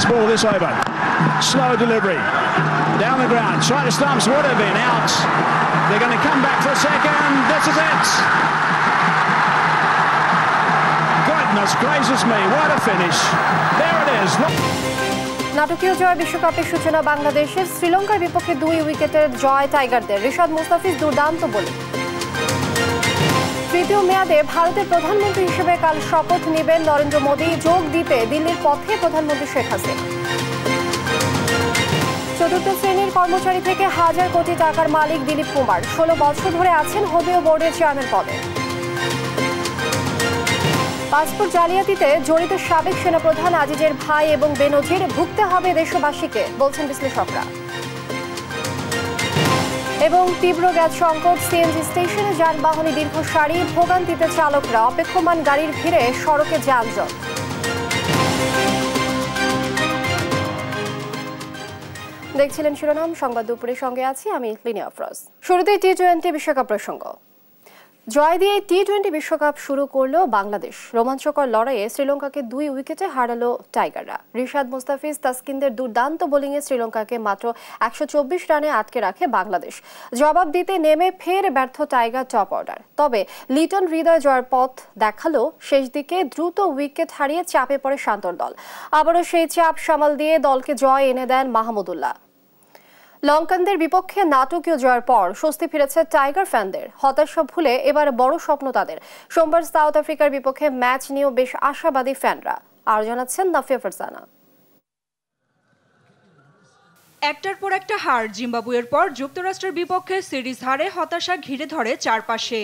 fast ball this over. Slow delivery. Down the ground. Try to stumps. Would have been out. They're going to come back for a second. This is it. Goodness gracious me. What a finish. There it is. নাটকীয় জয় বিশ্বকাপের সূচনা বাংলাদেশের শ্রীলঙ্কার বিপক্ষে 2 উইকেটের জয় টাইগারদের রিশাদ মুস্তাফিজ দুর্দান্ত bowling তৃতীয় মেয়াদে ভারতের প্রধানমন্ত্রী হিসেবে কাল শপথ নেবেন নরেন্দ্র মোদী যোগ দিতে দিল্লির পথে প্রধানমন্ত্রী শেখ হাসিনা চতুর্থ শ্রেণীর কর্মচারী থেকে হাজার কোটি টাকার মালিক দিলীপ কুমার 16 বছর ধরে আছেন হোমিও বোর্ডের চেয়ারম্যান পদে পাসপোর্ট জালিয়াতিতে জড়িত সাবেক সেনাপ্রধান আজিজের ভাই এবং বেনজির ভুগতে হবে দেশবাসীকে বলছেন বিশ্লেষকরা এবং তীব্র গ্যাস সংকট সিএনজি স্টেশনে যানবাহনে দীর্ঘ সারি ভোগান্তিতে চালকরা অপেক্ষমান গাড়ির ভিড়ে সড়কে যানজট দেখছিলেন শিরোনাম সংবাদ দুপুরের সঙ্গে আছি আমি লিনিয়া আফরোজ শুরুতেই টি-20 বিশ্বকাপ প্রসঙ্গ জয় দিয়ে টি-20 বিশ্বকাপ শুরু করলো বাংলাদেশ রোমাঞ্চকর লড়াইয়ে শ্রীলঙ্কাকে 2 উইকেটে হারালো টাইগাররা রিশাদ মুস্তাফিজ তাসকিনদের দুর্দান্ত বোলিংয়ে শ্রীলঙ্কাকে মাত্র 124 রানে আটকে রাখে বাংলাদেশ জবাব দিতে নেমে ফের ব্যর্থ টাইগার টপ অর্ডার তবে লিটন হৃদয় জয়ের পথ দেখালো শেষ দিকে দ্রুত উইকেট হারিয়ে চাপে পড়ে শান্তর দল আবারও সেই চাপ সামাল দিয়ে দলকে জয় এনে দেন মাহমুদুল্লাহ লঙ্কানদের বিপক্ষে নাটকীয় জয়ের পর স্বস্তি ফিরেছে টাইগার ফ্যানদের হতাশা ভুলে এবার বড় স্বপ্ন তাদের সোমবার সাউথ আফ্রিকার বিপক্ষে ম্যাচ নিয়েও বেশ আশাবাদী ফ্যানরা আর জানাচ্ছেন নাফিয়া ফারজানা একটার পর একটা হার জিম্বাবুয়ের পর যুক্তরাষ্ট্রের বিপক্ষে সিরিজ হারে হতাশা ঘিরে ধরে চারপাশে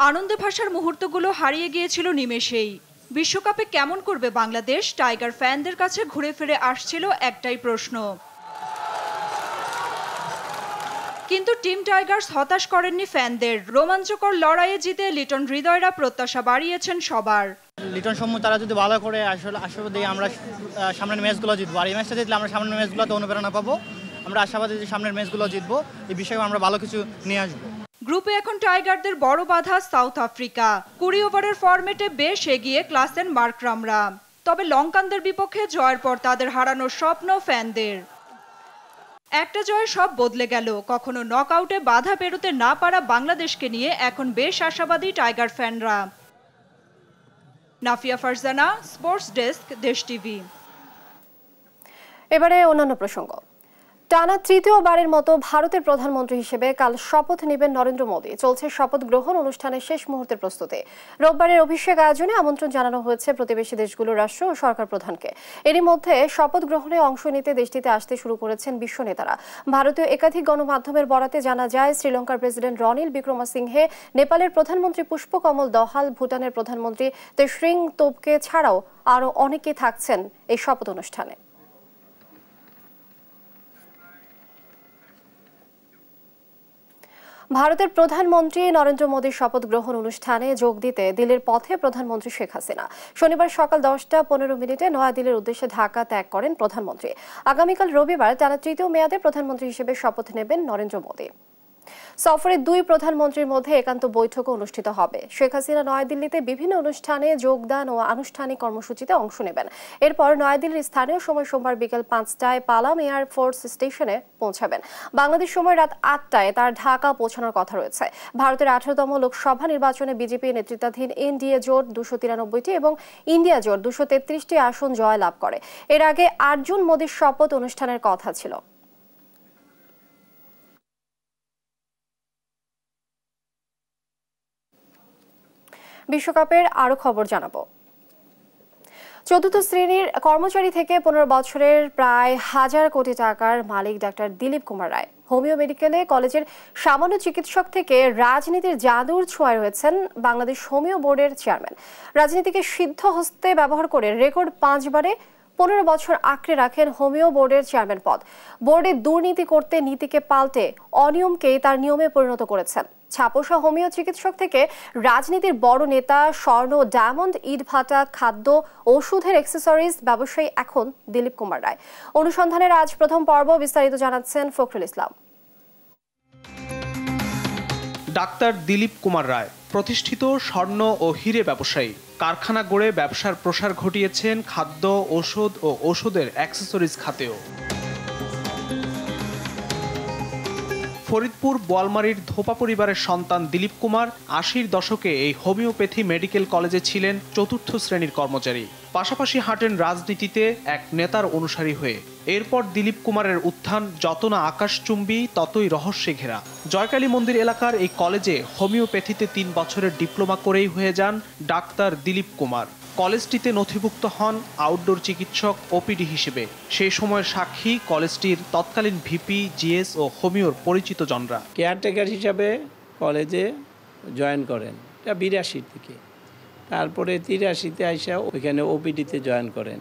আনন্দে ভাসার মুহূর্তগুলো হারিয়ে গিয়েছিল নিমেষেই বিশ্বকাপে কেমন করবে বাংলাদেশ টাইগার ফ্যানদের কাছে ঘুরে ফিরে আসছিল একটাই প্রশ্ন কিন্তু টিম টাইগার্স হতাশ করেননি ফ্যানদের রোমাঞ্চকর লড়াইয়ে জিতে লিটন হৃদয়রা প্রত্যাশা বাড়িয়েছেন সবার লিটন সমূহ তারা যদি ভালো করে আসলে আশাবাদী আমরা সামনের ম্যাচগুলো জিতবো আর এই ম্যাচটা জিতলে আমরা সামনের ম্যাচগুলোতে অনুপ্রেরণা পাবো আমরা আশাবাদী যে সামনের ম্যাচগুলো জিতবো এই বিষয়ে আমরা ভালো কিছু নিয়ে আসবো গ্রুপে এখন টাইগারদের বড় বাধা সাউথ আফ্রিকা 20 ওভারের ফরম্যাটে বেশ এগিয়ে ক্লাসেন মার্করামরা তবে লঙ্কানদের বিপক্ষে জয়ের পর তাদের হারানোর স্বপ্ন ফ্যানদের একটা জয় সব বদলে গেল কখনো নকআউটে বাধা পেরোতে না পারা বাংলাদেশকে নিয়ে এখন বেশ আশাবাদী টাইগার ফ্যানরা Nafia Farzana sports desk Desh TV এবারে অন্যান্য প্রসঙ্গ টানা তৃতীয়বারের মতো ভারতের প্রধানমন্ত্রী হিসেবে কাল শপথ নেবেন নরেন্দ্র মোদী চলছে শপথ গ্রহণ অনুষ্ঠানের শেষ মুহূর্তের প্রস্তুতি রোববারের অভিষেক আয়োজনে আমন্ত্রণ জানানো হয়েছে প্রতিবেশী দেশগুলোর রাষ্ট্র ও সরকার প্রধানকে এরই মধ্যে শপথ গ্রহণে অংশ নিতে দেশটিতে আসতে শুরু করেছেন বিশ্ব নেতারা ভারতীয় একাধিক গণমাধ্যমের বরাতে জানা যায় শ্রীলঙ্কার প্রেসিডেন্ট রনিল বিক্রমসিংহে নেপালের প্রধানমন্ত্রী পুষ্পকমল দহাল ভুটানের প্রধানমন্ত্রী তেশরিং তোবগে ছাড়াও আরও অনেকে থাকছেন এই শপথ অনুষ্ঠানে ভারতের প্রধানমন্ত্রী নরেন্দ্র মোদীর শপথ গ্রহণ অনুষ্ঠানে যোগ দিতে দিল্লির পথে প্রধানমন্ত্রী শেখ হাসিনা শনিবার সকাল 10:15 নয়াদিল্লির উদ্দেশ্যে ঢাকা ত্যাগ করেন প্রধানমন্ত্রী আগামীকাল রবিবার টানা তৃতীয় মেয়াদে প্রধানমন্ত্রী হিসেবে শপথ নেবেন নরেন্দ্র মোদী সফরে 2 প্রধানমন্ত্রীর মধ্যে একান্ত বৈঠক অনুষ্ঠিত হবে শেখ হাসিনা নয়াদিল্লিতে বিভিন্ন অনুষ্ঠানে যোগদান ও আনুষ্ঠানিক কর্মসূচিতে অংশ নেবেন এরপর নয়াদিল্লির স্থানীয় সময় সোমবার বিকেল 5টায় পালাম এয়ার ফোর্স স্টেশনে পৌঁছাবেন বাংলাদেশ সময় রাত 8টায় তার ঢাকা পৌঁছানোর কথা রয়েছে ভারতের 18তম লোকসভা নির্বাচনে বিজেপি নেতৃত্বাধীন এনডিএ জোট 293টি এবং ইন্ডিয়া জোট 233টি আসন জয় লাভ করে এর আগে 8 জুন মোদীর শপথ অনুষ্ঠানের কথা ছিল বিশ্বকাপের আরো খবর জানাবো চতুর্থ শ্রেণীর কর্মচারী থেকে 15 বছরের প্রায় 1000 কোটি টাকার মালিক ডাক্তার দিলীপ কুমার রায় হোমিও মেডিকেলে কলেজের সামান্য চিকিৎসক থেকে রাজনীতির জাদুর ছোঁয়ায় রয়েছেন বাংলাদেশ হোমিও বোর্ডের চেয়ারম্যান রাজনীতিকে সিদ্ধ হস্তে ব্যবহার করে রেকর্ড 5 বারে 15 বছর আঁকড়ে রাখেন হোমিও বোর্ডের চেয়ারম্যান পদ বোর্ডে দুর্নীতি করতে নীতিকে পাল্টে অনিয়মকেই তার নিয়মে পরিণত করেছেন ছাপোষা হোমিও চিকিৎসক থেকে রাজনীতির বড় নেতা স্বর্ণ ডায়মন্ড ইট ভাটা খাদ্য ওষুধের অ্যাক্সেসরিজ ব্যবসায়ী এখন দিলীপ কুমার রায় অনুসন্ধানের আজ প্রথম পর্ব বিস্তারিত জানাচ্ছেন ফখরুল ইসলাম ডাক্তার দিলীপ কুমার রায় প্রতিষ্ঠিত স্বর্ণ ও হিরে ব্যবসায়ী। কারখানা গড়ে ব্যবসার প্রসার ঘটিয়েছেন খাদ্য, ঔষধ ও ঔষধের অ্যাক্সেসরিজ খাতেও। ফরিদপুর বোয়ালমারীর ধোপা পরিবারের সন্তান দিলীপ কুমার ৮০-র দশকে এই হোমিওপ্যাথি মেডিকেল কলেজে ছিলেন চতুর্থ শ্রেণীর কর্মচারী। পাশাপাশি হাঁটেন রাজনীতিতে এক নেতার অনুসারী হয়ে। এরপর দিলীপ কুমারের উত্থান যত না আকাশচুম্বী ততই রহস্যে ঘেরা। জয়কালী মন্দির এলাকার এই কলেজে হোমিওপ্যাথিতে ৩ বছরের ডিপ্লোমা করেই হয়ে যান ডাক্তার দিলীপ কুমার। কলেজটিতে নথিভুক্ত হন আউটডোর চিকিৎসক ওপিডি হিসেবে। সেই সময়ের সাক্ষী কলেজটির তৎকালীন ভিপি, জিএস ও হোমিওর পরিচিত জনরা। কেয়ারটেকার হিসাবে কলেজে জয়েন করেন, এটা ৮২ থেকে। তারপরে ৮৩-তে আইসা ওইখানে ওপিডিতে জয়েন করেন।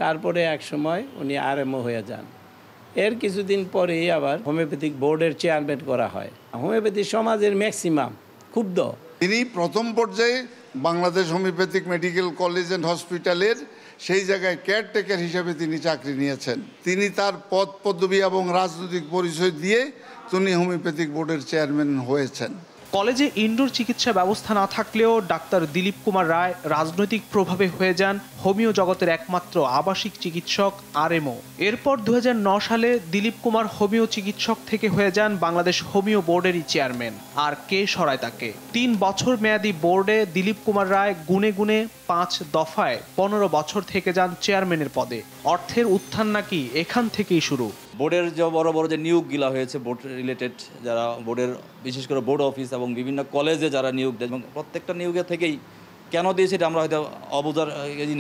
তারপরে এক সময় উনি আরএমও হয়ে যান। এর কিছুদিন পরেই আবার হোমিওপ্যাথিক বোর্ডের চেয়ারম্যান করা হয়। হোমিওপ্যাথি সমাজের ম্যাক্সিমাম ক্ষুব্ধ। তিনি প্রথম পর্যায়ে Bangladesh homeopathic medical college and হসপিটালের সেই জায়গায় কেয়ারটেকার হিসেবে তিনি চাকরি নিয়েছেন। তিনি তার পদ পদবি এবং রাজনৈতিক পরিচয় দিয়ে তিনি হোমিওপ্যাথিক বোর্ডের চেয়ারম্যান হয়েছেন। কলেজে ইনডোর চিকিৎসা ব্যবস্থা না থাকলেও ডাক্তার দিলীপ কুমার রায় রাজনৈতিক প্রভাবে হয়ে যান হোমিও জগতের একমাত্র আবাসিক চিকিৎসক আরএমও। এরপর ২০০৯ সালে দিলীপ কুমার হোমিও চিকিৎসক থেকে হয়ে যান বাংলাদেশ হোমিও বোর্ডেরই চেয়ারম্যান। আর কে সরায় তাকে? ৩ বছর মেয়াদী বোর্ডে দিলীপ কুমার রায় গুনে গুনে ৫ দফায় ১৫ বছর থেকে যান চেয়ারম্যানের পদে। অর্থের উত্থান নাকি এখান থেকেই শুরু। বোর্ডের যে বড় বড় যে নিয়োগগুলা হয়েছে, বোর্ড রিলেটেড যারা বোর্ডের, বিশেষ করে বোর্ড অফিস এবং বিভিন্ন কলেজে যারা নিয়োগ দেয়, এবং প্রত্যেকটা নিয়োগের থেকেই কেন দিয়েছে এটা আমরা হয়তো অবুঝার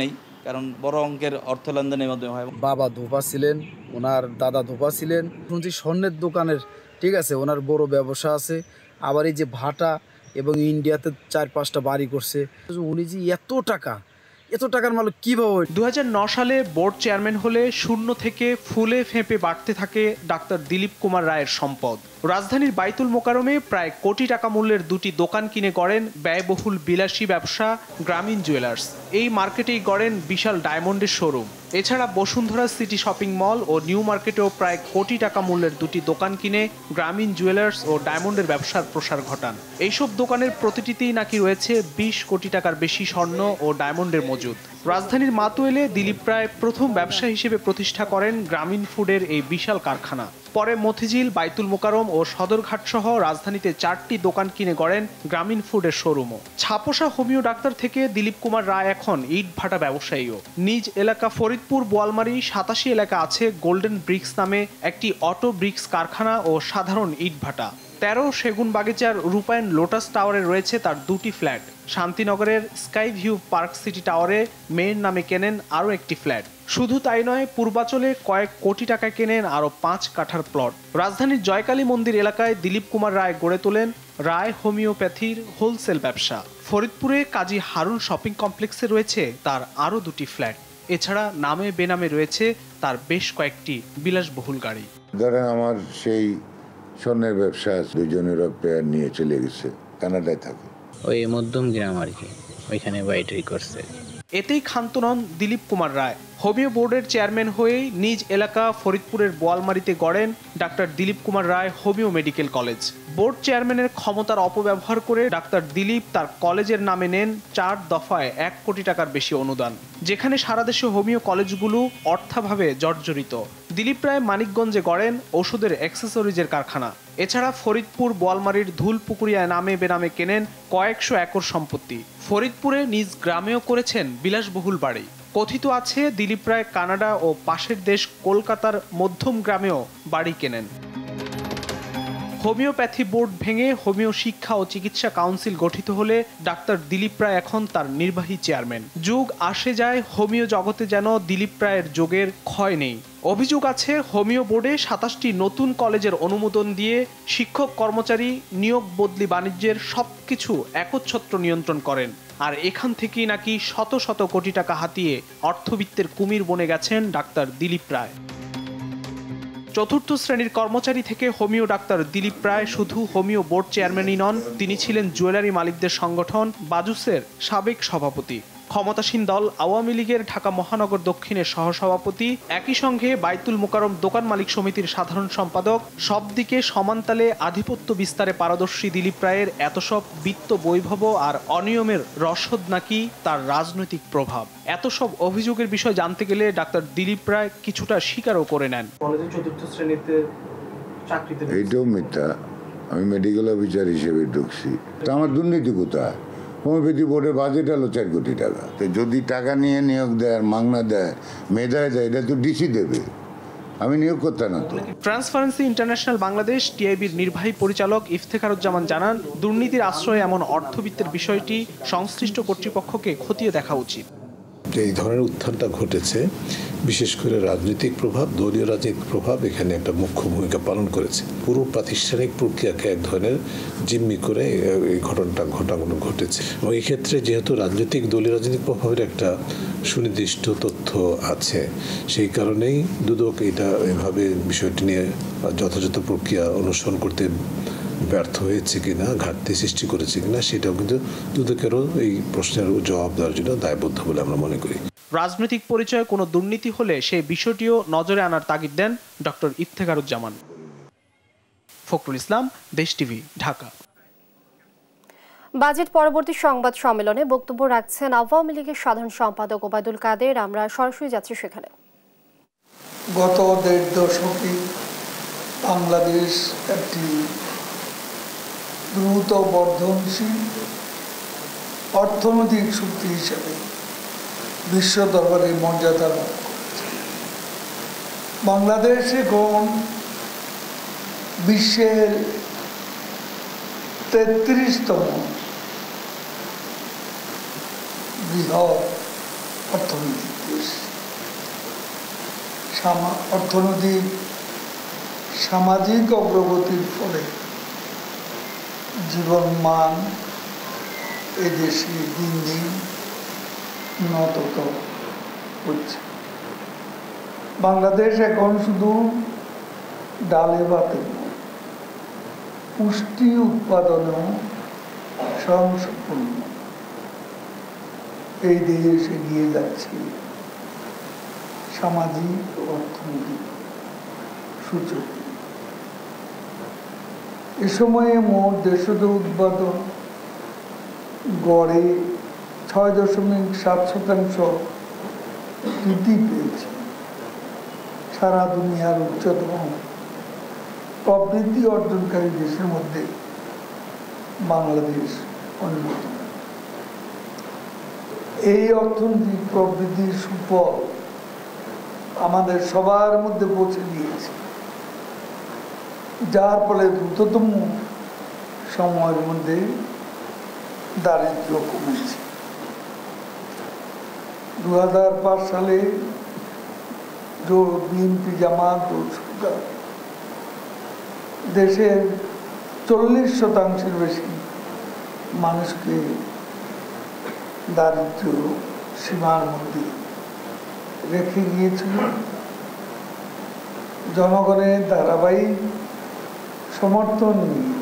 নেই, কারণ বড় অঙ্কের অর্থ লেনদেনের মাধ্যমে হয়। বাবা ধোপা ছিলেন, ওনার দাদা ধোপা ছিলেন। শুনছি স্বর্ণের দোকানের, ঠিক আছে, ওনার বড় ব্যবসা আছে। আবার এই যে ভাটা এবং ইন্ডিয়াতে ৪-৫টা বাড়ি করছে। উনি যে এত টাকার মালিক কিভাবে? ২০০৯ সালে বোর্ড চেয়ারম্যান হলে শূন্য থেকে ফুলে ফেঁপে বাড়তে থাকে ডাক্তার দিলীপ কুমার রায়ের সম্পদ। রাজধানীর বাইতুল মোকারমে প্রায় কোটি টাকা মূল্যের 2টি দোকান কিনে গড়েন ব্যয়বহুল বিলাসী ব্যবসা গ্রামীণ জুয়েলার্স। এই মার্কেটেই গড়েন বিশাল ডায়মন্ডের শোরুম। এছাড়া বসুন্ধরা সিটি শপিং মল ও নিউ মার্কেটেও প্রায় কোটি টাকা মূল্যের 2টি দোকান কিনে গ্রামীণ জুয়েলার্স ও ডায়মন্ডের ব্যবসার প্রসার ঘটান। এইসব দোকানের প্রতিটিতেই নাকি রয়েছে ২০ কোটি টাকার বেশি স্বর্ণ ও ডায়মন্ডের মজুদ। রাজধানীর মাতুয়েলে দিলীপ রায় প্রথম ব্যবসা হিসেবে প্রতিষ্ঠা করেন গ্রামীণ ফুডের এই বিশাল কারখানা। পরে মতিঝিল, বাইতুল মোকারম ও সদরঘাট সহ রাজধানীতে 4টি দোকান কিনে গড়েন গ্রামীণ ফুডের শোরুমও। ছাপোষা হোমিও ডাক্তার থেকে দিলীপ কুমার রায় এখন ইট ভাটা ব্যবসায়ীও। নিজ এলাকা ফরিদপুর বোয়ালমারী ৮৭ এলাকা আছে গোল্ডেন ব্রিক্স নামে একটি অটো ব্রিক্স কারখানা ও সাধারণ ইট ভাটা। 13 সেগুন বাগিচার রূপায়ণ লোটাস টাওয়ারে রয়েছে তার 2টি ফ্ল্যাট। শান্তিনগরের স্কাই ভিউ পার্ক সিটি টাওয়ারে মেয়ের নামে কেনেন আরও একটি ফ্ল্যাট। শুধু তাই নয়, পূর্বাচলে কয়েক কোটি টাকা কেনেন আরও 5 কাঠার প্লট। রাজধানীর জয়কালী মন্দির এলাকায় দিলীপ কুমার রায় গড়ে তোলেন রায় হোমিওপ্যাথির হোলসেল ব্যবসা। ফরিদপুরে কাজী হারুন শপিং কমপ্লেক্সে রয়েছে তার আরও 2টি ফ্ল্যাট। এছাড়া নামে বেনামে রয়েছে তার বেশ কয়েকটি বিলাসবহুল গাড়ি। ধরেন আমার সেই স্বর্ণের ব্যবসা 2 জনের প্লেয়ার নিয়ে চলে গেছে, কানাডায় থাকে, ওই মধ্যম গ্রাম আর কি, ওইখানে বাইটাই করছে। এতেই ক্ষান্ত নন দিলীপ কুমার রায়। হোমিও বোর্ডের চেয়ারম্যান হয়েই নিজ এলাকা ফরিদপুরের বোয়ালমারীতে গড়েন ডাক্তার দিলীপ কুমার রায় হোমিও মেডিকেল কলেজ। বোর্ড চেয়ারম্যানের ক্ষমতার অপব্যবহার করে ডাক্তার দিলীপ তার কলেজের নামে নেন 4 দফায় 1 কোটি টাকার বেশি অনুদান, যেখানে সারা দেশে হোমিও কলেজগুলো অর্থাভাবে জর্জরিত। দিলীপ রায় মানিকগঞ্জে গড়েন ওষুধের অ্যাক্সেসরিজের কারখানা। এছাড়া ফরিদপুর বোয়ালমারীর ধুলপুকুরিয়ায় নামে বেনামে কেনেন কয়েকশো একর সম্পত্তি। ফরিদপুরে নিজ গ্রামেও করেছেন বিলাসবহুল বাড়ি। কথিত আছে দিলীপ রায় কানাডা ও পাশের দেশ কলকাতার মধ্যম গ্রামেও বাড়ি কেনেন। হোমিওপ্যাথি বোর্ড ভেঙে হোমিও শিক্ষা ও চিকিৎসা কাউন্সিল গঠিত হলে ডাক্তার দিলীপ রায় এখন তার নির্বাহী চেয়ারম্যান। যুগ আসে যায়, হোমিও জগতে যেন দিলীপ রায়ের যোগের ক্ষয় নেই। অভিযোগ আছে হোমিও বোর্ডে 27টি নতুন কলেজের অনুমোদন দিয়ে শিক্ষক কর্মচারী নিয়োগ বদলি বাণিজ্যের সবকিছু একচ্ছত্র নিয়ন্ত্রণ করেন। আর এখান থেকেই নাকি শত শত কোটি টাকা হাতিয়ে অর্থবিত্তের কুমির বনে গেছেন ডাক্তার দিলীপ রায়। চতুর্থ শ্রেণীর কর্মচারী থেকে হোমিও ডাক্তার দিলীপ রায় শুধু হোমিও বোর্ড চেয়ারম্যানই নন, তিনি ছিলেন জুয়েলারি মালিকদের সংগঠন বাজুসের সাবেক সভাপতি। ক্ষমতাসীন দল আওয়ামী লীগের ঢাকা মহানগর দক্ষিণের সহসভাপতি, একই সঙ্গে বাইতুল মোকাররম দোকান মালিক সমিতির সাধারণ সম্পাদক, সব দিকে সমানতালে আধিপত্য বিস্তারে পারদর্শী দিলীপ রায়ের এত সব বিত্ত বৈভব আর অনিয়মের রসদ নাকি তার রাজনৈতিক প্রভাব। এত সব অভিযোগের বিষয় জানতে গেলে ডাক্তার দিলীপ রায় কিছুটা স্বীকারও করে নেন। কলেজে ৪র্থ শ্রেণীতে চাকরিতে এইটাও মিথ্যা। আমি মেডিকেল অফিসার হিসেবে ঢুকছি। তা আমার দুর্নীতি কোথায়? হোমিওপ্যাথি বোর্ডের বাজেট হলো ৪ কোটি টাকা। তো যদি টাকা নিয়ে নিয়োগ দেয় আর মাগনা দেয়, মেধায় দেয়, এটা তো ডিসি দেবে, আমি নিয়োগ করতাম না। তো ট্রান্সপারেন্সি ইন্টারন্যাশনাল বাংলাদেশ টিআইবির নির্বাহী পরিচালক ইফতেখারুজ্জামান জানান, দুর্নীতির আশ্রয়ে এমন অর্থবিত্তের বিষয়টি সংশ্লিষ্ট কর্তৃপক্ষকে খতিয়ে দেখা উচিত। এই ধরনের উত্থানটা ঘটেছে, বিশেষ করে রাজনৈতিক প্রভাব, দলীয় রাজনৈতিক প্রভাব এখানে একটা মুখ্য ভূমিকা পালন করেছে। পুরো প্রাতিষ্ঠানিক প্রক্রিয়াকে এক ধরনের জিম্মি করে এই ঘটনাগুলো ঘটেছে। এবং এই ক্ষেত্রে যেহেতু দলীয় রাজনৈতিক প্রভাবের একটা সুনির্দিষ্ট তথ্য আছে, সেই কারণেই দুদক এটা এভাবে বিষয়টি নিয়ে যথাযথ প্রক্রিয়া অনুসরণ করতে ব্যর্থ হয়েছে কিনা, ঘাটতি সৃষ্টি করেছে কিনা, সেটাও কিন্তু দুদকেরও এই প্রশ্নের জবাব দেওয়ার জন্য দায়বদ্ধ বলে আমরা মনে করি। রাজনৈতিক পরিচয়ে কোনো দুর্নীতি হলে সেই বিষয়টিও নজরে আনার তাগিদ দেন ডক্টর ইফতেখারুজ্জামান। ফখরুল ইসলাম, দেশ টিভি, ঢাকা। বাজেট পরবর্তী সংবাদ সম্মেলনে বক্তব্য রাখছেন আওয়ামী লীগের সাধারণ সম্পাদক ওবায়দুল কাদের। আমরা সরাসরি যাচ্ছি সেখানে। গত ১.৫ দশকে বাংলাদেশ একটি দ্রুত বর্ধনশীল অর্থনৈতিক শক্তি হিসেবে বিশ্ব দরবারে মর্যাদা লাভ করেছে। বাংলাদেশ এখন বিশ্বের ৩৩তম বৃহৎ অর্থনৈতিক দেশ। অর্থনৈতিক সামাজিক অগ্রগতির ফলে জীবনমান এদেশে দিন দিন উন্নত হচ্ছে। বাংলাদেশ এখন শুধু ডালে ভাতে নয়, পুষ্টি উৎপাদনেও স্বয়ংসম্পূর্ণ এই দেশ এগিয়ে যাচ্ছে সামাজিক ও অর্থনৈতিক সূচক। এ সময়ে মোট দেশজ উৎপাদন গড়ে ৬.৭% বৃদ্ধি পেয়েছে। সারা দুনিয়ার উচ্চতম প্রবৃদ্ধি অর্জনকারী দেশের মধ্যে বাংলাদেশ অন্যতম। এই অর্থনৈতিক প্রবৃদ্ধির সুফল আমাদের সবার মধ্যে পৌঁছে দিয়েছে, যার ফলে দ্রুততম সময়ের মধ্যে দারিদ্র্য কমেছে। ২০০৫ সালে বিএনপি জামাত সরকার দেশের ৪০% বেশি মানুষকে দারিদ্র্য সীমার মধ্যে রেখে গিয়েছিল। জনগণের ধারাবাহিক সমর্থন নিয়ে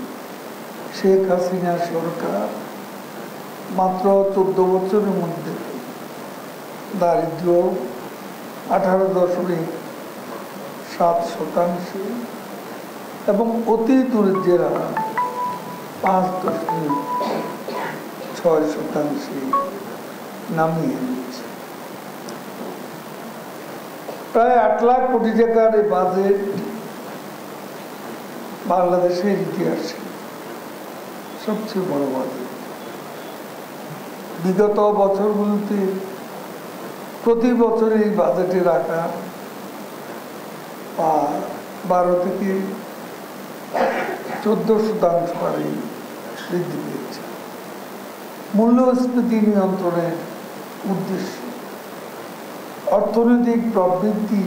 শেখ হাসিনা সরকার মাত্র ১৪ বছরের মধ্যে দারিদ্র্য 18.7% এবং অতি দরিদ্রের হার 5.6% নামিয়ে দিয়েছে। প্রায় ৮ লাখ কোটি টাকার এই বাজেট বাংলাদেশের ইতিহাসে সবচেয়ে বড় বাজেট। বিগত বছরগুলোতে প্রতি বছর এই বাজেটের আকার 12 থেকে 14% হারে বৃদ্ধি পেয়েছে। মূল্যস্ফীতি নিয়ন্ত্রণের উদ্দেশ্যে অর্থনৈতিক প্রবৃদ্ধি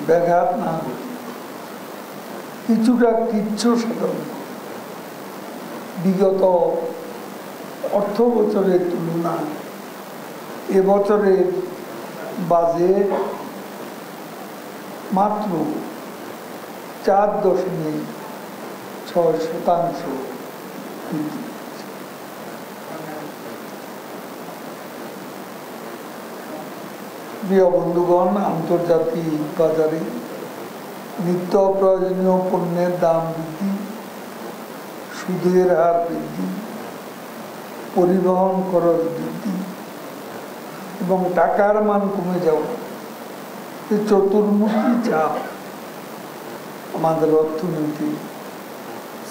ব্যাঘাত না ঘটে কিছুটা কিচ্ছু সাধন বিগত অর্থ বছরের তুলনায় এবছরের বাজেট মাত্র 4.6% বৃদ্ধি। প্রিয় বন্ধুগণ, আন্তর্জাতিক বাজারে নিত্য প্রয়োজনীয় পণ্যের দাম বৃদ্ধি, সুদের হার বৃদ্ধি, পরিবহন খরচ বৃদ্ধি এবং টাকার মান কমে যাওয়া, এই চতুর্মুখী চাপ আমাদের অর্থনীতি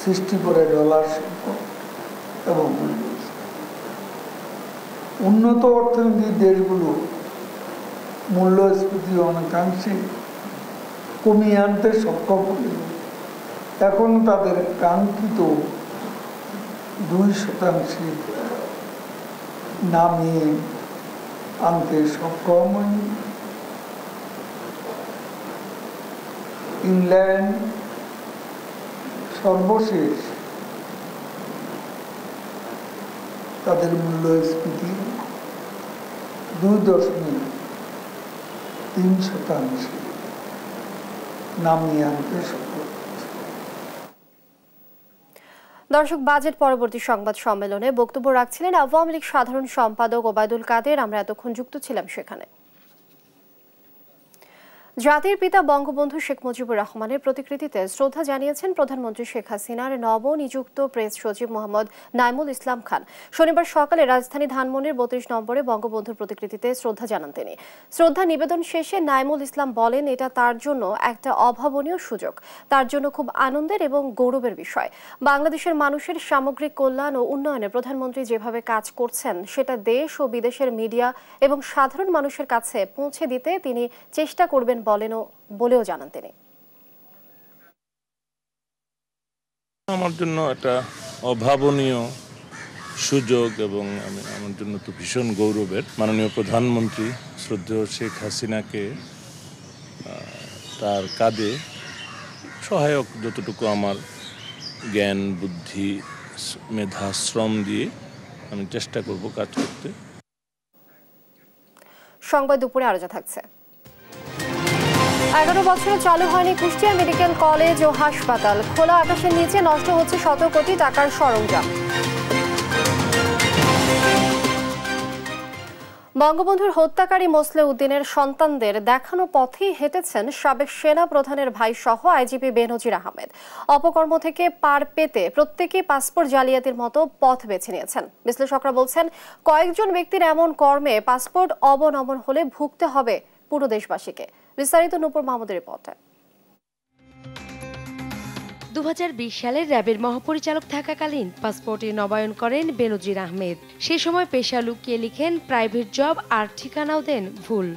সৃষ্টি করে ডলার সংকট এবং উন্নত অর্থনীতির দেশগুলো মূল্যস্ফীতি অনেকাংশে কমিয়ে আনতে সক্ষম হলেও এখন তাদের কাঙ্ক্ষিত 2% নামিয়ে আনতে সক্ষম হয়নি। ইংল্যান্ড সর্বশেষ তাদের মূল্যস্ফীতি 2.3% নামিয়ে আনতে সক্ষম। দর্শক, বাজেট পরবর্তী সংবাদ সম্মেলনে বক্তব্য রাখছিলেন আওয়ামী লীগ সাধারণ সম্পাদক ওবায়দুল কাদের। আমরা এতক্ষণ যুক্ত ছিলাম সেখানে। জাতির পিতা বঙ্গবন্ধু শেখ মুজিবুর রহমানের প্রতিকৃতিতে শ্রদ্ধা জানিয়েছেন প্রধানমন্ত্রী শেখ হাসিনার নবনিযুক্ত প্রেস সচিব মোহাম্মদ নাইমুল ইসলাম খান। শনিবার সকালে রাজধানী ধানমন্ডির 32 নম্বরে বঙ্গবন্ধুর প্রতিকৃতিতে শ্রদ্ধা জানান তিনি। শ্রদ্ধা নিবেদন শেষে নাইমুল ইসলাম বলেন, এটা তার জন্য একটা অভাবনীয় সুযোগ, তার জন্য খুব আনন্দের এবং গৌরবের বিষয়। বাংলাদেশের মানুষের সামগ্রিক কল্যাণ ও উন্নয়নে প্রধানমন্ত্রী যেভাবে কাজ করছেন সেটা দেশ ও বিদেশের মিডিয়া এবং সাধারণ মানুষের কাছে পৌঁছে দিতে তিনি চেষ্টা করবেন বলেও জানান তিনি। আমার জন্য একটা অভাবনীয় সুযোগ এবং আমার জন্য তো ভীষণ গৌরবের। মাননীয় প্রধানমন্ত্রী শ্রদ্ধেয় শেখ হাসিনাকে তার কাঁধে সহায়ক যতটুকু আমার জ্ঞান, বুদ্ধি, মেধা, শ্রম দিয়ে আমি চেষ্টা করব কাজ করতে। সংবাদ দুপুরে আরো যা থাকছে। 11 বছরে চালু হয়নি কুষ্টিয়া মেডিকেল কলেজ ও হাসপাতাল। খোলা আকাশের নিচে নষ্ট হচ্ছে শত কোটি টাকার সরঞ্জাম। বঙ্গবন্ধুর হত্যাকারী মোসলে উদ্দিনের সন্তানদের দেখানো পথেই হেঁটেছেন সাবেক সেনা প্রধানের ভাই সহ আইজিপি বেনজির আহমেদ। অপকর্ম থেকে পার পেতে প্রত্যেকেই পাসপোর্ট জালিয়াতির মতো পথ বেছে নিয়েছেন। বিশ্লেষকরা বলছেন, কয়েকজন ব্যক্তির এমন কর্মে পাসপোর্ট অবনমন হলে ভুগতে হবে পুরো দেশবাসীকে। বিস্তারিত নূপুর মাহমুদের রিপোর্টে। 2020 সালে র্যাবের মহাপরিচালক থাকাকালীন পাসপোর্টে নবায়ন করেন বেনজির আহমেদ। সে সময় পেশা লুকিয়ে লিখেন প্রাইভেট জব আর ঠিকানাও দেন ভুল।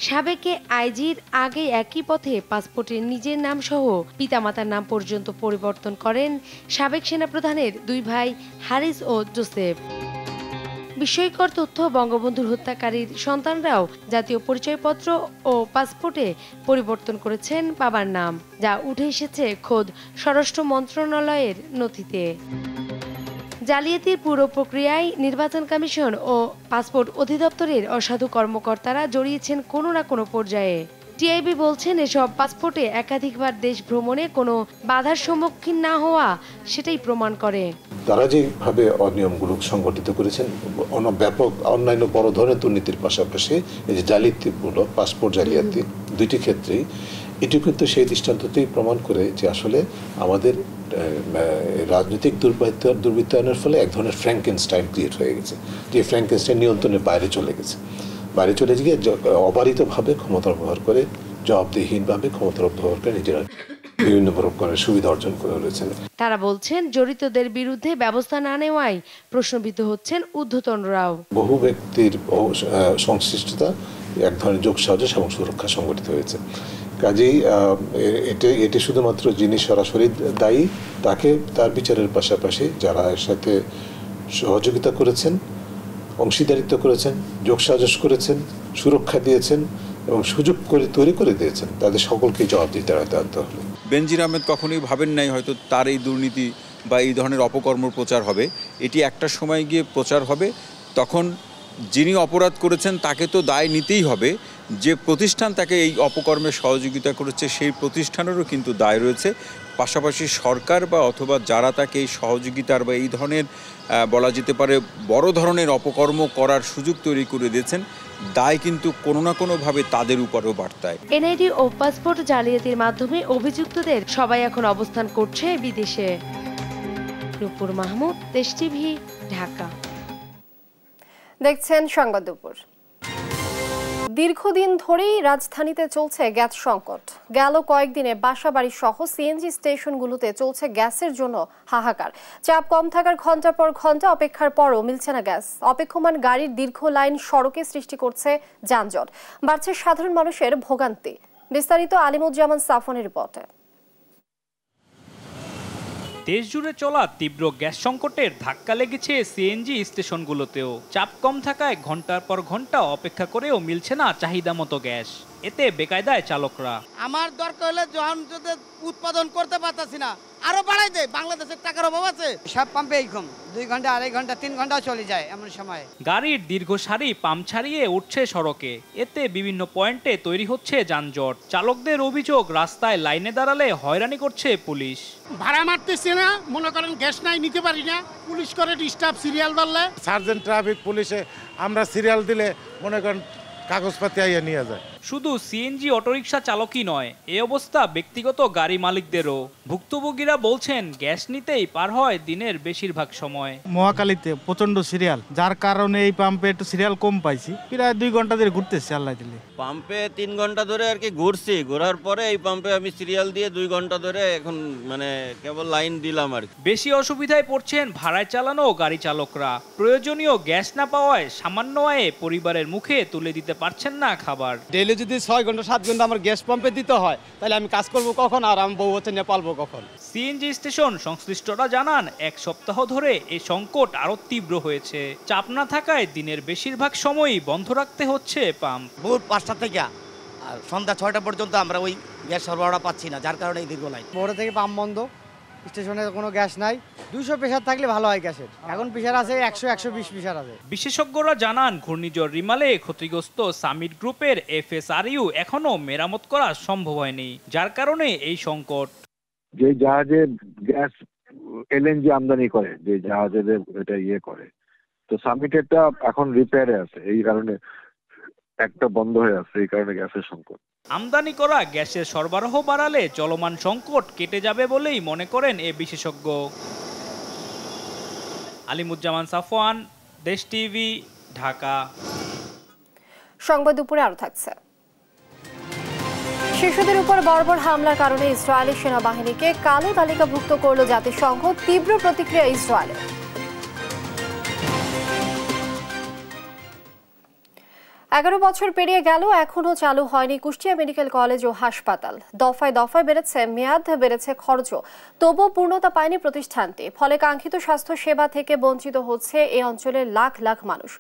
সাবেক আইজির আগে একই পথে পাসপোর্টে নিজের নাম সহ পিতামাতার নাম পর্যন্ত পরিবর্তন করেন সাবেক সেনাপ্রধানের দুই ভাই হারিস ও জোসেফ। বিস্ময়কর তথ্য, বঙ্গবন্ধুর হত্যাকারীর সন্তানরাও জাতীয় পরিচয়পত্র ও পাসপোর্টে পরিবর্তন করেছেন বাবার নাম, যা উঠে এসেছে খোদ স্বরাষ্ট্র মন্ত্রণালয়ের নথিতে। জালিয়াতির পুরো প্রক্রিয়ায় নির্বাচন কমিশন ও পাসপোর্ট অধিদপ্তরের অসাধু কর্মকর্তারা জড়িয়েছেন কোনো না কোনো পর্যায়ে। টিআইবি বলছেন, এসব পাসপোর্টে একাধিকবার দেশ ভ্রমণে কোনো বাধার সম্মুখীন না হওয়া সেটাই প্রমাণ করে। তারা যেভাবে অনিয়মগুলো সংগঠিত করেছেন, ব্যাপক অন্যান্য বড় ধরনের দুর্নীতির পাশাপাশি এই যে জালিয়াতিমূলক পাসপোর্ট জালিয়াতি দুইটি ক্ষেত্রেই এটি কিন্তু সেই দৃষ্টান্ততেই প্রমাণ করে যে আসলে আমাদের রাজনৈতিক দুর্বৃত্তায়নের ফলে এক ধরনের ফ্র্যাঙ্কেনস্টাইন ক্রিয়েট হয়ে গেছে, যে ফ্র্যাঙ্কেনস্টাইন নিয়ন্ত্রণের বাইরে চলে গেছে। বাইরে চলে গিয়ে অবারিতভাবে ক্ষমতা ব্যবহার করে, জবাবদিহিনভাবে ক্ষমতা ব্যবহার করে নিজেরা বিভিন্ন প্রকারের সুবিধা অর্জন করে রয়েছেন। তারা বলছেন, জড়িতদের বিরুদ্ধে ব্যবস্থা না নেওয়ায় প্রশ্নবিদ্ধ হচ্ছেন ঊর্ধ্বতনরাও। বহু ব্যক্তির সংশ্লিষ্টতা, এক ধরনের যোগসাজশ এবং সুরক্ষা সংগঠিত হয়েছে। কাজেই এটি শুধুমাত্র যিনি সরাসরি দায়ী তাকে তার বিচারের পাশাপাশি যারা এর সাথে সহযোগিতা করেছেন, অংশীদারিত্ব করেছেন, যোগসাজশ করেছেন, সুরক্ষা দিয়েছেন এবং সুযোগ করে তৈরি করে দিয়েছেন, তাদের সকলকেই জবাবদিহিতার আনতে হবে। বেনজির আহমেদ কখনোই ভাবেন নাই হয়তো তার এই দুর্নীতি বা এই ধরনের অপকর্ম প্রচার হবে। এটি একটা সময় গিয়ে প্রচার হবে, তখন যিনি অপরাধ করেছেন তাকে তো দায় নিতেই হবে। যে প্রতিষ্ঠান তাকে এই অপকর্মে সহযোগিতা করেছে সেই প্রতিষ্ঠানেরও কিন্তু দায় রয়েছে। পাশাপাশি সরকার বা অথবা যারা তাকে এই সহযোগিতার বা এই ধরনের বলা যেতে পারে বড় ধরনের অপকর্ম করার সুযোগ তৈরি করে দিয়েছেন, দায় কিন্তু কোনো না কোনোভাবে তাদের উপরেও বর্তায়। এনআইডি ও পাসপোর্ট জালিয়াতির মাধ্যমে অভিযুক্তদের সবাই এখন অবস্থান করছে বিদেশে। নূপুর মাহমুদ, দেশ টিভি, ঢাকা। দেখছেন সংবাদ দুপুর। দীর্ঘদিন ধরেই রাজধানীতে চলছে গ্যাস সংকট। গেল কয়েকদিনে বাসাবাড়ি সহ সিএনজি স্টেশনগুলোতে চলছে গ্যাসের জন্য হাহাকার। চাপ কম থাকার ঘন্টার পর ঘন্টা অপেক্ষার পরও মিলছে না গ্যাস। অপেক্ষমান গাড়ির দীর্ঘ লাইন সড়কে সৃষ্টি করছে যানজট, বাড়ছে সাধারণ মানুষের ভোগান্তি। বিস্তারিত আলিমুজ্জামান সাফনের রিপোর্টে। দেশ জুড়ে চলা তীব্র গ্যাস সংকটের ধাক্কা লেগেছে সিএনজি স্টেশনগুলোতেও। চাপ কম থাকায় ঘন্টার পর ঘন্টা অপেক্ষা করেও মিলছে না চাহিদা মতো গ্যাস। এতে বেকায়দায় চালকরা। আমার দরকার হলে যখন যদি উৎপাদন করতে পারতাছি না আরো বাড়াই দেয়, বাংলাদেশের টাকার অভাব আছে। সব পাম্পে এইরকম 2 ঘন্টা, 2.5 ঘন্টা, 3 ঘন্টাও চলে যায় এমন সময়। গাড়ির দীর্ঘ সারি পাম্প ছাড়িয়ে উঠছে সড়কে। এতে বিভিন্ন পয়েন্টে তৈরি হচ্ছে যানজট। চালকদের অভিযোগ, রাস্তায় লাইনে দাঁড়ালে হয়রানি করছে পুলিশ। ভাড়া মারতেছে না, মনে করেন গ্যাস নাই, নিতে পারি না, পুলিশ করে ডিস্টার্ব। সিরিয়াল ধরলে সার্জেন্ট ট্রাফিক পুলিশে আমরা সিরিয়াল দিলে মনে করেন কাগজপাতি আইয়া নিয়ে যায়। শুধু সিএনজি অটোরিকশা চালকই নয়, এই অবস্থা ব্যক্তিগত গাড়ি মালিকদেরও। ভুক্তভোগীরা বলছেন গ্যাস নিতেই পার হয় দিনের বেশিরভাগ সময়। মহাকালীতে প্রচন্ড সিরিয়াল, যার কারণে এই পাম্পে একটু সিরিয়াল কম পাইছি। প্রায় 2 ঘন্টা ধরে ঘুরতেছি আল্লাহ দিলে। পাম্পে 3 ঘন্টা ধরে আর কি ঘুরছি, ঘোরার পরে এই পাম্পে আমি সিরিয়াল দিয়ে 2 ঘন্টা ধরে এখন মানে কেবল লাইন দিলাম আর কি। বেশি অসুবিধায় পড়ছেন ভাড়ায় চালানো গাড়ি চালকরা। প্রয়োজনীয় গ্যাস না পাওয়ায় সামান্য আয়ে পরিবারের মুখে তুলে দিতে পারছেন না খাবার। যদি 6 ঘন্টা 7 ঘন্টা আমার গ্যাস পাম্পে দিতে হয়, তাহলে আমি কাজ করব কখন আর আমি বউ হচ্ছে নিয়ে পালবো কখন? সিএনজি স্টেশন সংশ্লিষ্টরা জানান 1 সপ্তাহ ধরে এই সংকট আরো তীব্র হয়েছে। চাপ না থাকায় দিনের বেশিরভাগ সময়ই বন্ধ রাখতে হচ্ছে পাম্প। ভোর 5টা থেকে আর সন্ধ্যা 6টা পর্যন্ত আমরা ওই গ্যাস সরবরাহ পাচ্ছি না, যার কারণে এই দীর্ঘ লাইন। ভোরে থেকে পাম্প বন্ধ, স্টেশনে কোনো গ্যাস নাই। 200 প্রেসার থাকলে ভালো হয় গ্যাসের, এখন প্রেসার আছে 100-120 প্রেসার আছে। বিশেষজ্ঞরা জানান ঘূর্ণিঝড় রিমালে ক্ষতিগ্রস্ত সামিট গ্রুপের এফএসআরইউ এখনো মেরামত করা সম্ভব হয়নি, যার কারণে এই সংকট। যে জাহাজে গ্যাস এলএনজি আমদানি করে, যে জাহাজের এটা করে, তো সামিটেরটা এখন রিপেয়ারে আছে, এই কারণে একটা বন্ধ হয়ে আছে, এই কারণে গ্যাসের সংকট। আমদানি করা গ্যাসের সরবরাহ বাড়ালে চলমান সংকট কেটে যাবে বলেই মনে করেন এ বিশেষজ্ঞ। আলিমুজ্জামান সাফওয়ান, দেশ টিভি, ঢাকা। সংবাদ দুপুরে আরো থাকছে। শিশুদের উপর বর্বর হামলার কারণে ইসরায়েলি সেনাবাহিনীকে কালো তালিকাভুক্ত করল জাতিসংঘ। তীব্র প্রতিক্রিয়া ইসরায়েলের। 11 বছর পেরিয়ে গেল, এখনো চালু হয়নি কুষ্টিয়া মেডিকেল কলেজ ও হাসপাতাল। দফায় দফায় বেড়েছে মেয়াদ, বেড়েছে খরচও, তবুও পূর্ণতা পায়নি প্রতিষ্ঠানটি। ফলে কাঙ্ক্ষিত স্বাস্থ্য সেবা থেকে বঞ্চিত হচ্ছে এ অঞ্চলের লাখ লাখ মানুষ।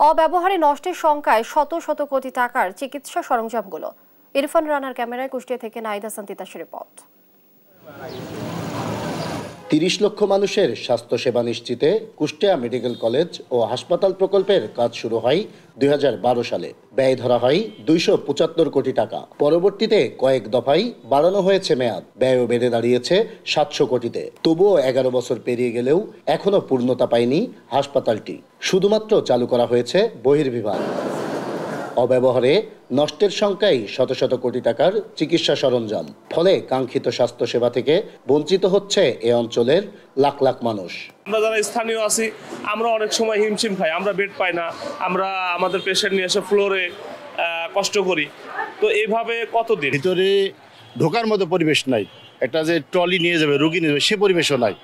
অব্যবহারে নষ্টের সংখ্যায় শত শত কোটি টাকার চিকিৎসা সরঞ্জামগুলো। ইরফান রানার ক্যামেরায় কুষ্টিয়া থেকে নাইদা সান্তিতাসের রিপোর্ট। 30 লক্ষ মানুষের স্বাস্থ্যসেবা নিশ্চিতে কুষ্টিয়া মেডিকেল কলেজ ও হাসপাতাল প্রকল্পের কাজ শুরু হয় 2012 সালে। ব্যয় ধরা হয় 275 কোটি টাকা। পরবর্তীতে কয়েক দফায় বাড়ানো হয়েছে মেয়াদ, ব্যয়ও বেড়ে দাঁড়িয়েছে 700 কোটিতে। তবুও 11 বছর পেরিয়ে গেলেও এখনো পূর্ণতা পায়নি হাসপাতালটি। শুধুমাত্র চালু করা হয়েছে বহির্বিভাগ। অব্যবহারে নষ্টের সংখ্যায় শত শত কোটি টাকার চিকিৎসা সরঞ্জাম। ফলে কাঙ্ক্ষিত স্বাস্থ্যসেবা থেকে বঞ্চিত হচ্ছে এ অঞ্চলের লাখ লাখ মানুষ। আমরা যারা স্থানীয় আছি, আমরা অনেক সময় হিমশিম খাই, আমরা বেড পাই না, আমরা আমাদের পেশেন্ট নিয়ে এসে ফ্লোরে কষ্ট করি। তো এইভাবে কতদিন? ভিতরে ঢোকার মতো পরিবেশ নাই, একটা যে ট্রলি নিয়ে যাবে, রোগী নিয়ে যাবে, সে পরিবেশও নাই।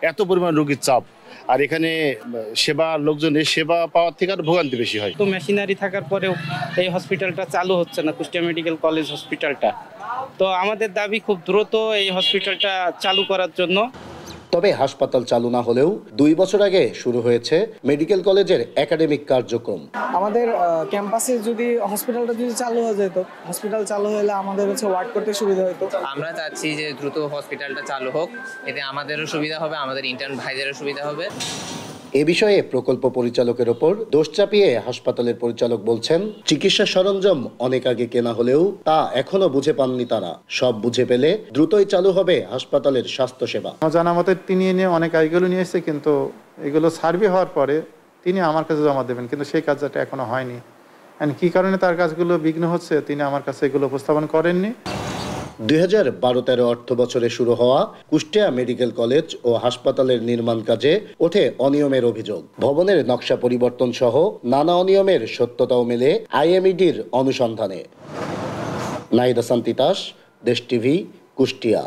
এত পরিমাণ রোগীর চাপ, আর এখানে সেবা লোকজনের সেবা পাওয়ার থেকে আর ভোগান্তি বেশি হয়। তো মেশিনারি থাকার পরেও এই হসপিটালটা চালু হচ্ছে না, কুষ্টিয়া মেডিকেল কলেজ হসপিটালটা। তো আমাদের দাবি খুব দ্রুত এই হসপিটালটা চালু করার জন্য। তবে হাসপাতাল চালু না হলেও 2 বছর আগে শুরু হয়েছে মেডিকেল কলেজের একাডেমিক কার্যক্রম। আমাদের ক্যাম্পাসে যদি হসপিটালটা যদি চালু হয়ে যেত, হসপিটাল চালু হলে আমাদের ওয়ার্ক করতে সুবিধা হতো। আমরা চাচ্ছি যে দ্রুত হসপিটালটা চালু হোক, এতে আমাদেরও সুবিধা হবে, আমাদের ইন্টার্ন ভাইদেরও সুবিধা হবে। এ বিষয়ে প্রকল্প পরিচালকের ওপর দোষ চাপিয়ে হাসপাতালের পরিচালক বলছেন, চিকিৎসা সরঞ্জাম অনেক আগে কেনা হলেও তা এখনো বুঝে পাননি তারা। সব বুঝে পেলে দ্রুতই চালু হবে হাসপাতালের স্বাস্থ্যসেবা। জানা মতে তিনি এনে অনেক আইগুলো নিয়ে এসেছে, কিন্তু এগুলো সার্ভে হওয়ার পরে তিনি আমার কাছে জমা দেবেন, কিন্তু সেই কাজটা এখনো হয়নি। কি কারণে তার কাজগুলো বিঘ্ন হচ্ছে তিনি আমার কাছে এগুলো উপস্থাপন করেননি। 2012-13 অর্থ বছরে শুরু হওয়া কুষ্টিয়া মেডিকেল কলেজ ও হাসপাতালের নির্মাণ কাজে ওঠে অনিয়মের অভিযোগ। ভবনের নকশা পরিবর্তন সহ নানা অনিয়মের সত্যতাও মেলে আইএমইডির অনুসন্ধানে। নাহিদ হাসান তিতাস, দেশ টিভি, কুষ্টিয়া।